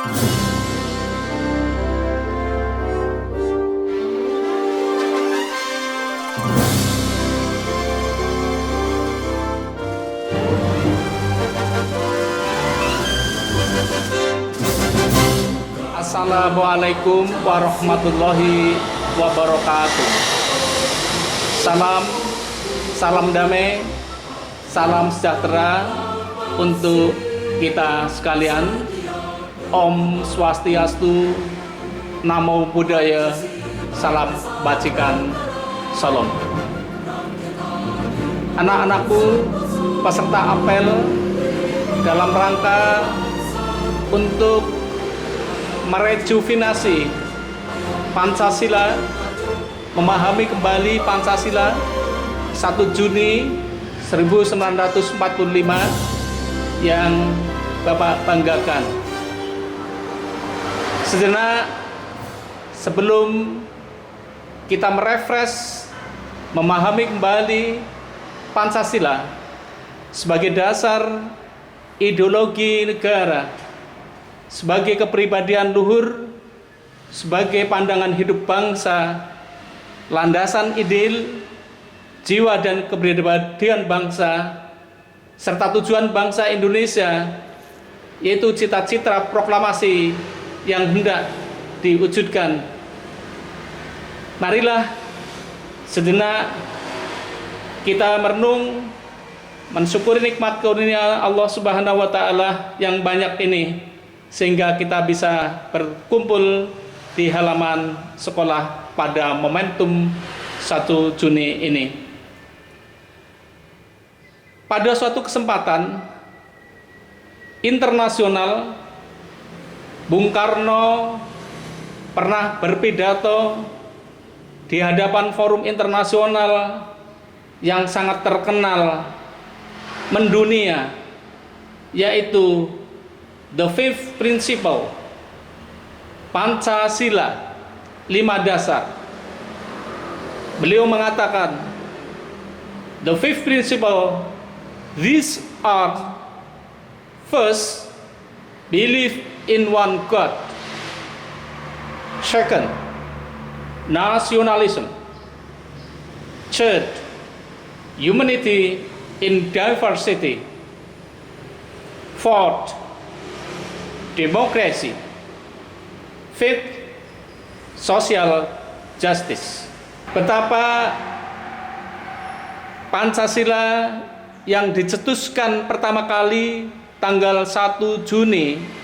Assalamualaikum warahmatullahi wabarakatuh. Salam damai, salam sejahtera untuk kita sekalian. Om Swastiastu, Namo Buddhaya, salam bajikan, salam. Anak-anakku, peserta apel dalam rangka untuk merejuvenasi Pancasila, memahami kembali Pancasila 1 Juni 1945 yang Bapak banggakan. Sejenak sebelum kita merefresh, memahami kembali Pancasila sebagai dasar ideologi negara, sebagai kepribadian luhur, sebagai pandangan hidup bangsa, landasan ideal, jiwa dan kepribadian bangsa, serta tujuan bangsa Indonesia, yaitu cita-cita proklamasi yang hendak diwujudkan. Marilah sejenak kita merenung, mensyukuri nikmat karunia Allah Subhanahu wa Ta'ala yang banyak ini, sehingga kita bisa berkumpul di halaman sekolah pada momentum 1 Juni ini. Pada suatu kesempatan internasional, Bung Karno pernah berpidato di hadapan forum internasional yang sangat terkenal mendunia, yaitu The Fifth Principle, Pancasila, 5 dasar. Beliau mengatakan, The Fifth Principle, these are: first, belief in one God; second, nationalism; third, humanity in diversity; fourth, demokrasi; fifth, social justice. Betapa Pancasila yang dicetuskan pertama kali tanggal 1 Juni,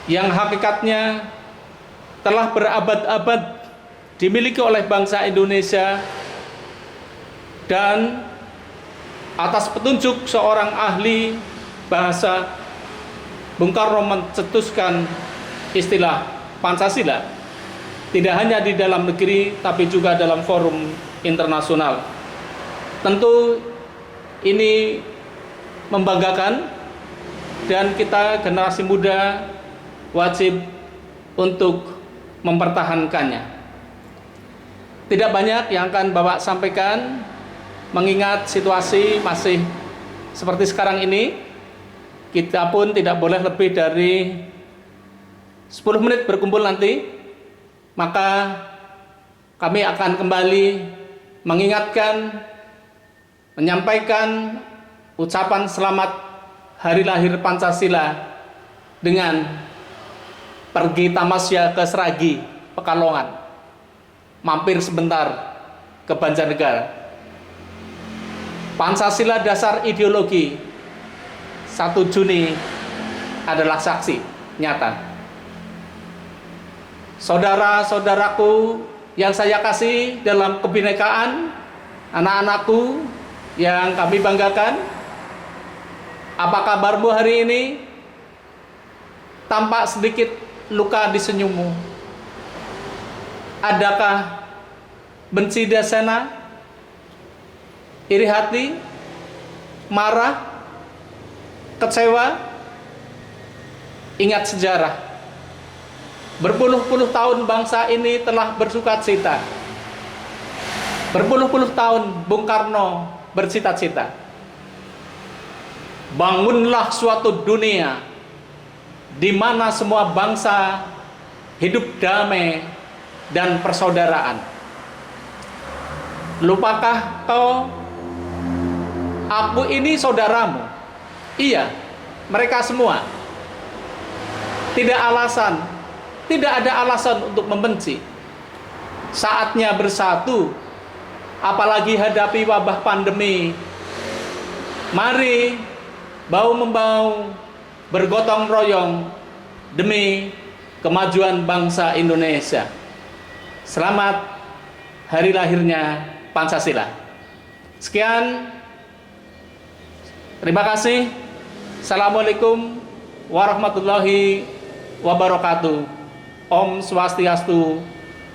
yang hakikatnya telah berabad-abad dimiliki oleh bangsa Indonesia, dan atas petunjuk seorang ahli bahasa, Bung Karno mencetuskan istilah Pancasila tidak hanya di dalam negeri tapi juga dalam forum internasional. Tentu ini membanggakan, dan kita generasi muda wajib untuk mempertahankannya. Tidak banyak yang akan Bapak sampaikan, mengingat situasi masih seperti sekarang ini. Kita pun tidak boleh lebih dari 10 menit berkumpul nanti. Maka kami akan kembali mengingatkan, menyampaikan ucapan selamat Hari Lahir Pancasila dengan pergi tamasya ke Sragi, Pekalongan, mampir sebentar ke Banjarnegara. Pancasila dasar ideologi, 1 Juni adalah saksi nyata. Saudara-saudaraku yang saya kasih dalam kebinekaan, anak-anakku yang kami banggakan, apa kabarmu hari ini? Tampak sedikit luka di senyummu. Adakah benci dasana, iri hati, marah, kecewa? Ingat sejarah. Berpuluh-puluh tahun bangsa ini telah bersukacita. Berpuluh-puluh tahun Bung Karno bercita-cita, bangunlah suatu dunia di mana semua bangsa hidup damai dan persaudaraan. Lupakah kau aku ini saudaramu? Iya, mereka semua. Tidak ada alasan untuk membenci. Saatnya bersatu, apalagi hadapi wabah pandemi. Mari bahu-membahu bergotong royong demi kemajuan bangsa Indonesia. Selamat hari lahirnya Pancasila. Sekian, terima kasih. Assalamualaikum warahmatullahi wabarakatuh. Om Swastiastu,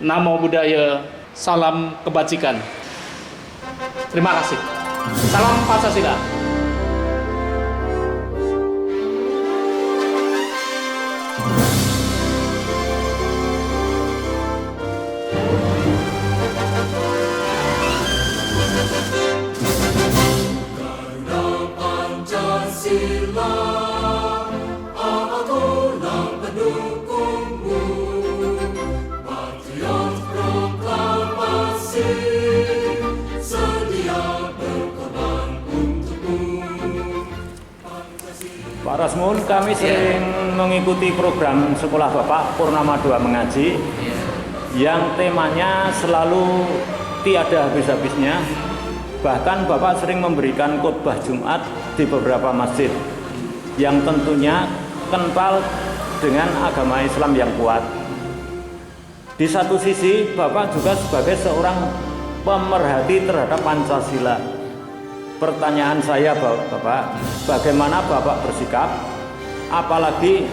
Namo Buddhaya, salam kebajikan. Terima kasih. Salam Pancasila. Pak Rasmul, kami sering mengikuti program Sekolah Bapak Purnama 2 Mengaji yang temanya selalu tiada habis-habisnya. Bahkan Bapak sering memberikan khotbah Jumat di beberapa masjid yang tentunya kental dengan agama Islam yang kuat. Di satu sisi, Bapak juga sebagai seorang pemerhati terhadap Pancasila. Pertanyaan saya Bapak, bagaimana Bapak bersikap, apalagi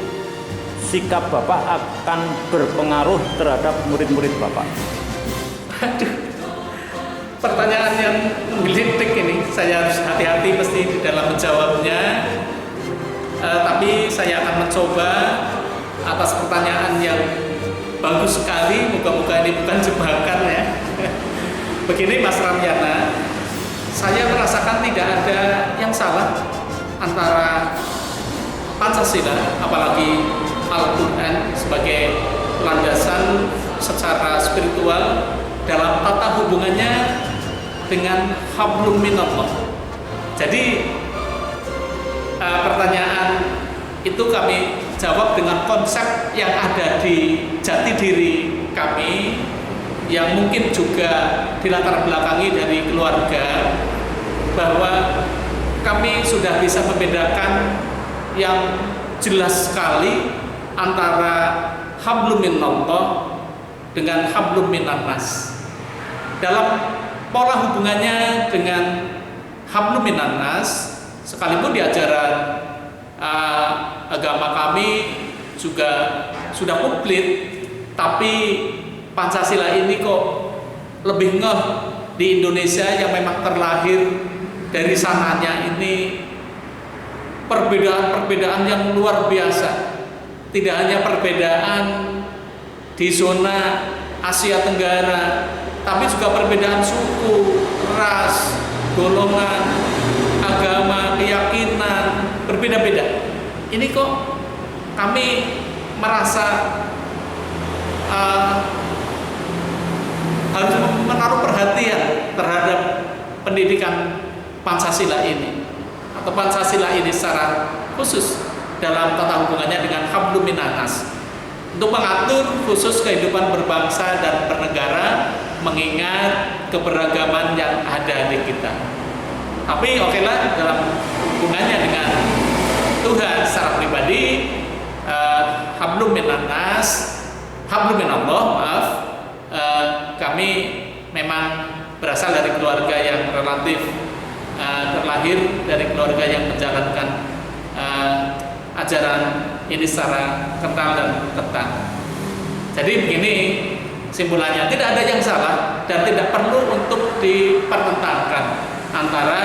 sikap Bapak akan berpengaruh terhadap murid-murid Bapak? Aduh, pertanyaan yang menggelitik ini. Saya harus hati-hati mesti di dalam menjawabnya. Tapi saya akan mencoba atas pertanyaan yang bagus sekali. Moga-moga ini bukan jebakan ya. Begini Mas Ramyana, saya merasakan tidak ada yang salah antara Pancasila, apalagi Al-Quran sebagai landasan secara spiritual dalam tata hubungannya dengan hablum minallah. Jadi pertanyaan itu kami jawab dengan konsep yang ada di jati diri kami, yang mungkin juga dilatar belakangi dari keluarga, bahwa kami sudah bisa membedakan yang jelas sekali antara hablum minallah dengan hablum minannas. Dalam pola hubungannya dengan hablum minannas, sekalipun di ajaran agama kami juga sudah komplit, tapi Pancasila ini kok lebih ngeh di Indonesia yang memang terlahir dari sananya ini perbedaan-perbedaan yang luar biasa. Tidak hanya perbedaan di zona Asia Tenggara, tapi juga perbedaan suku, ras, golongan, agama, keyakinan, berbeda-beda. Ini kok kami merasa harus menaruh perhatian terhadap pendidikan Pancasila ini, atau Pancasila ini secara khusus dalam tata hubungannya dengan hablum minannas, untuk mengatur khusus kehidupan berbangsa dan bernegara, mengingat keberagaman yang ada di kita. Tapi okelah, dalam hubungannya dengan Tuhan secara pribadi, hablum minannas, hablum minallah, maaf, kami memang berasal dari keluarga yang relatif terlahir dari keluarga yang menjalankan ajaran ini secara kental dan ketat. Jadi begini simpulannya, tidak ada yang salah dan tidak perlu untuk dipertentangkan antara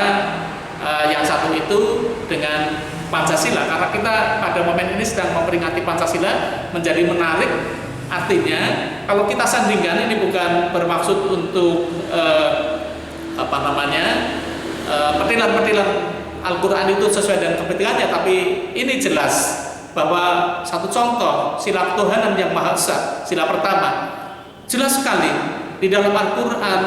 yang satu itu dengan Pancasila, karena kita pada momen ini sedang memperingati Pancasila. Menjadi menarik, artinya kalau kita sandingkan, ini bukan bermaksud untuk petilan-petilan Al-Quran itu sesuai dengan kepentingannya, tapi ini jelas bahwa satu contoh sila ketuhanan yang Maha Esa, sila pertama, jelas sekali di dalam Al-Quran.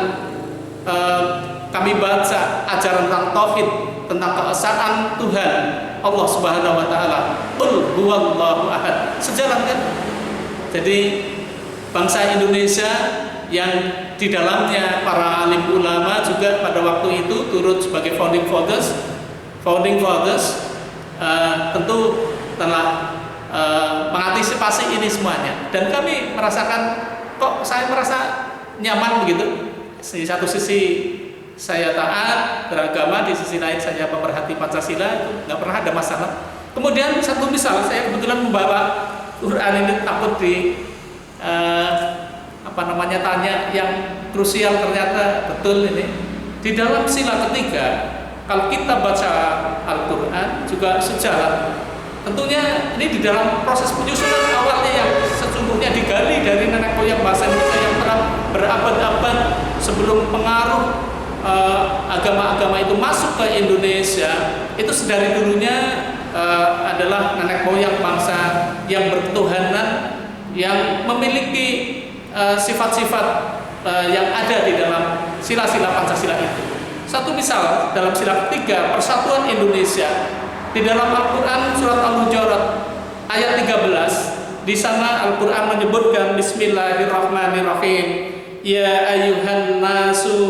Kami baca ajaran tentang tauhid, tentang keesaan Tuhan Allah Subhanahu wa taala. Qul huwallahu ahad. Sejalan kan? Jadi bangsa Indonesia yang di dalamnya para alim ulama juga pada waktu itu turut sebagai founding fathers tentu telah mengantisipasi ini semuanya, dan kami merasakan kok saya merasa nyaman begitu. Di satu sisi saya taat beragama, di sisi lain saya pemerhati Pancasila, itu nggak pernah ada masalah. Kemudian satu misal, saya kebetulan membawa Quran ini, takut tanya yang krusial, ternyata betul ini di dalam sila ketiga. Kalau kita baca Al-Quran juga sejalan. Tentunya ini di dalam proses penyusunan awalnya yang sesungguhnya digali dari nenek moyang bangsa Indonesia yang telah berabad-abad sebelum pengaruh agama-agama itu masuk ke Indonesia. Itu sedari dulunya adalah nenek moyang bangsa yang berketuhanan, yang memiliki sifat-sifat yang ada di dalam sila-sila Pancasila itu. Satu misal dalam sila ketiga, persatuan Indonesia. Di dalam Al-Quran surat Al-Hujurat ayat 13, di sana Al-Quran menyebutkan Bismillahirrahmanirrahim. Ya ayyuhan nasu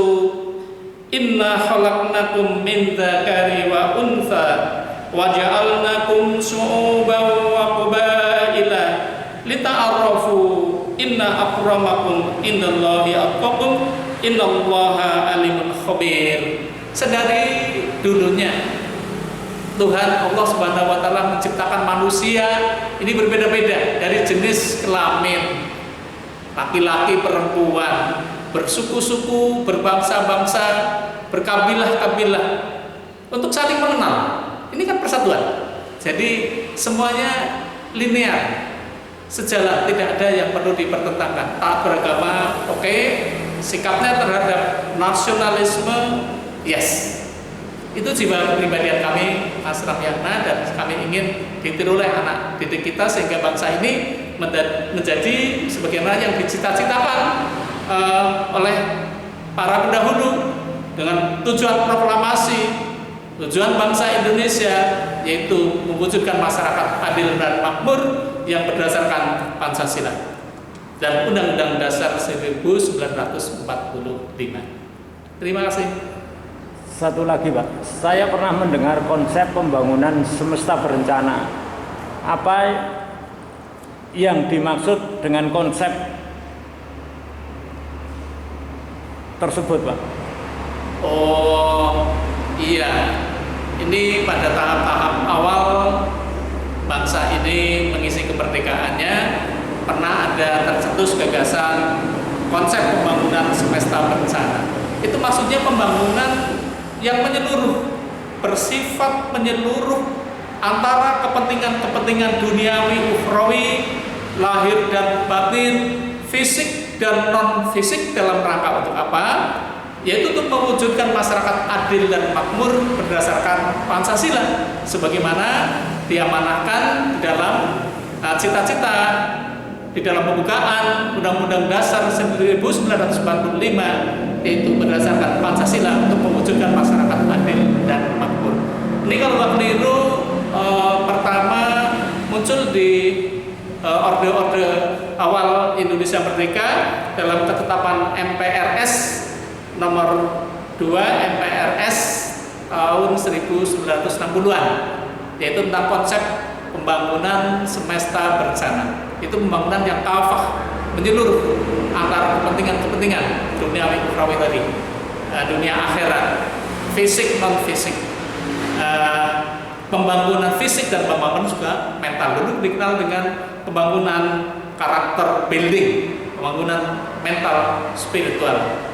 inna khalaqnakum min dzakari wa untha wa ja'alnakum syu'uban wa qabaila lita'arafu inna akramakum indallahi atqakum innallaha alimun khabir. Sedari dulunya Tuhan Allah Subhanahu wa taala menciptakan manusia ini berbeda-beda dari jenis kelamin, laki-laki, perempuan, bersuku-suku, berbangsa-bangsa, berkabilah-kabilah untuk saling mengenal. Ini kan persatuan. Jadi semuanya linear, sejalan, tidak ada yang perlu dipertentangkan. Taat beragama, oke. Sikapnya terhadap nasionalisme, yes. Itu jiwa kepribadian kami, Mas Ramyana, dan kami ingin ditiru oleh anak didik kita sehingga bangsa ini menjadi sebagaimana yang dicita-citakan oleh para pendahulu dengan tujuan proklamasi, tujuan bangsa Indonesia, yaitu mewujudkan masyarakat adil dan makmur yang berdasarkan Pancasila dan Undang-Undang Dasar 1945. Terima kasih. Satu lagi Pak, saya pernah mendengar konsep pembangunan semesta berencana. Apa yang dimaksud dengan konsep tersebut Pak? Oh iya, ini pada tahap-tahap awal bangsa ini mengisi kemerdekaannya pernah ada tercetus gagasan konsep pembangunan semesta berencana. Itu maksudnya pembangunan yang menyeluruh, bersifat menyeluruh antara kepentingan-kepentingan duniawi, ukhrawi, lahir dan batin, fisik dan non fisik dalam rangka untuk apa? Yaitu untuk mewujudkan masyarakat adil dan makmur berdasarkan Pancasila sebagaimana diamanahkan di dalam cita-cita di dalam pembukaan Undang-Undang Dasar 1945, yaitu berdasarkan Pancasila untuk mewujudkan masyarakat adil dan makmur. Ini kalau nggak keliru pertama muncul di orde-orde awal Indonesia Merdeka dalam ketetapan MPRS nomor 2 MPRS tahun 1960-an, yaitu tentang konsep pembangunan semesta berencana. Itu pembangunan yang kafah, menyeluruh antara kepentingan-kepentingan duniawi ukhrawi tadi, dunia akhirat, fisik non fisik, pembangunan fisik dan pembangunan juga mental. Dulu dikenal dengan pembangunan karakter building, pembangunan mental spiritual.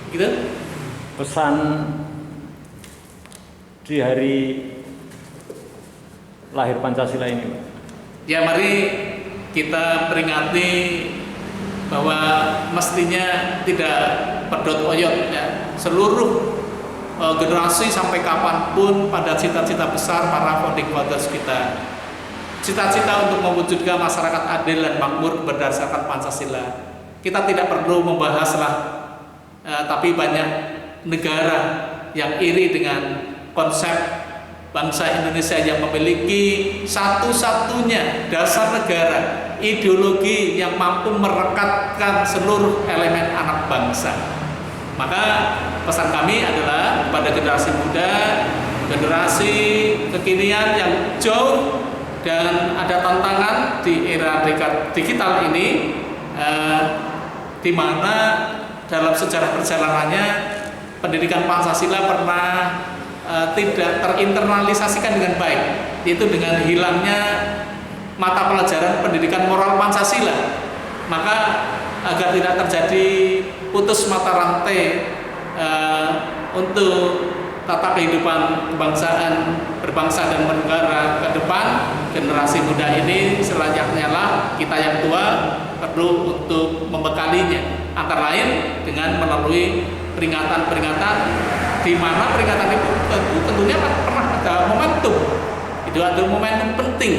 Gitu. Pesan di hari lahir Pancasila ini Pak. Ya mari kita peringati bahwa mestinya tidak pedot oyot ya. Seluruh generasi sampai kapanpun pada cita-cita besar para founding fathers kita cita-cita untuk mewujudkan masyarakat adil dan makmur berdasarkan Pancasila. Kita tidak perlu membahaslah, tapi banyak negara yang iri dengan konsep bangsa Indonesia yang memiliki satu-satunya dasar negara, ideologi yang mampu merekatkan seluruh elemen anak bangsa. Maka pesan kami adalah kepada generasi muda, generasi kekinian yang jauh dan ada tantangan di era digital ini, di mana dalam sejarah perjalanannya pendidikan Pancasila pernah tidak terinternalisasikan dengan baik, yaitu dengan hilangnya mata pelajaran pendidikan moral Pancasila. Maka agar tidak terjadi putus mata rantai untuk tata kehidupan kebangsaan, berbangsa dan bernegara ke depan, generasi muda ini selayaknya lah kita yang tua perlu untuk membekalinya, antara lain dengan melalui peringatan-peringatan, di mana peringatan itu tentunya pernah ada momentum, itu ada momentum penting